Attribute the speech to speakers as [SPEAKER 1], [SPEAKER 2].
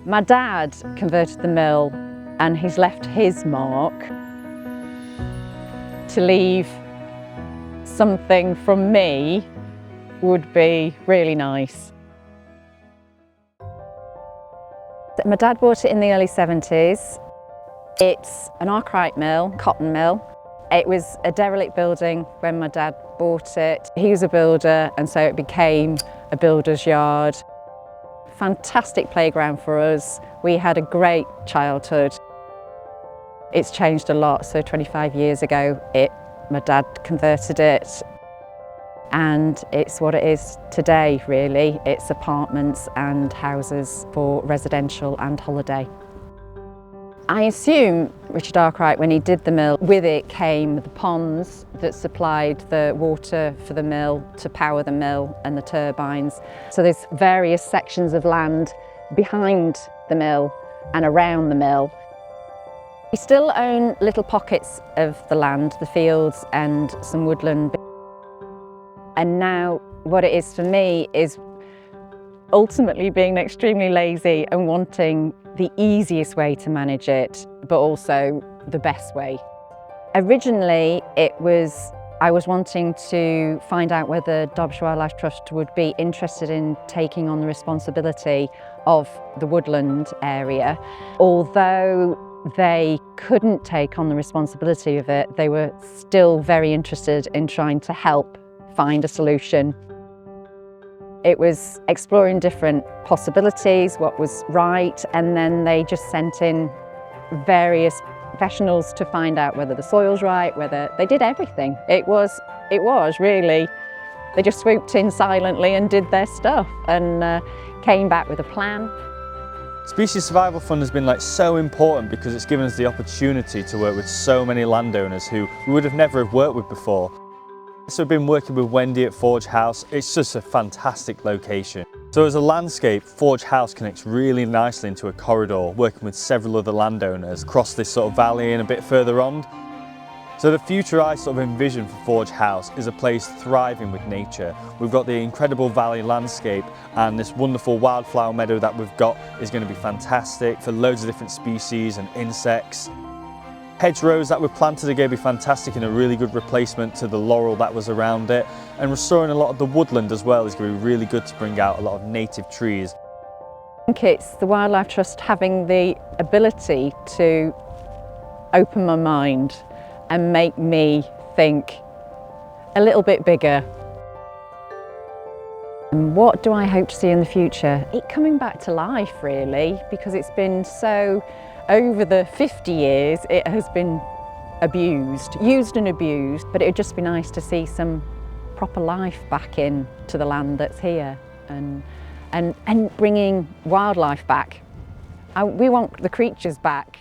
[SPEAKER 1] My dad converted the mill and he's left his mark. To leave something from me would be really nice. My dad bought it in the early 70s. It's an arkwright mill, cotton mill. It was a derelict building when my dad bought it. He was a builder and so it became a builder's yard. Fantastic playground for us. We had a great childhood. It's changed a lot. So 25 years ago, my dad converted it and it's what it is today, really. It's apartments and houses for residential and holiday. I assume Richard Arkwright, when he did the mill, with it came the ponds that supplied the water for the mill to power the mill and the turbines. So there's various sections of land behind the mill and around the mill. We still own little pockets of the land, the fields and some woodland. And now what it is for me is ultimately being extremely lazy and wanting the easiest way to manage it, but also the best way. Originally, I was wanting to find out whether Derbyshire Wildlife Trust would be interested in taking on the responsibility of the woodland area. Although they couldn't take on the responsibility of it, they were still very interested in trying to help find a solution. It was exploring different possibilities, what was right, and then they just sent in various professionals to find out whether the soil's right, whether they did everything. It was really, they just swooped in silently and did their stuff and came back with a plan.
[SPEAKER 2] Species Survival Fund has been so important because it's given us the opportunity to work with so many landowners who we would have never have worked with before. So we've been working with Wendy at Forge House. It's just a fantastic location. So as a landscape, Forge House connects really nicely into a corridor, working with several other landowners across this sort of valley and a bit further on. So the future I sort of envision for Forge House is a place thriving with nature. We've got the incredible valley landscape and this wonderful wildflower meadow that we've got is going to be fantastic for loads of different species and insects. Hedgerows that we've planted are going to be fantastic and a really good replacement to the laurel that was around it. And restoring a lot of the woodland as well is going to be really good to bring out a lot of native trees.
[SPEAKER 1] I think it's the Wildlife Trust having the ability to open my mind and make me think a little bit bigger. And what do I hope to see in the future? It coming back to life really, because it's been so, over the 50 years it has been used and abused, but it would just be nice to see some proper life back in to the land that's here and bringing wildlife back. We want the creatures back.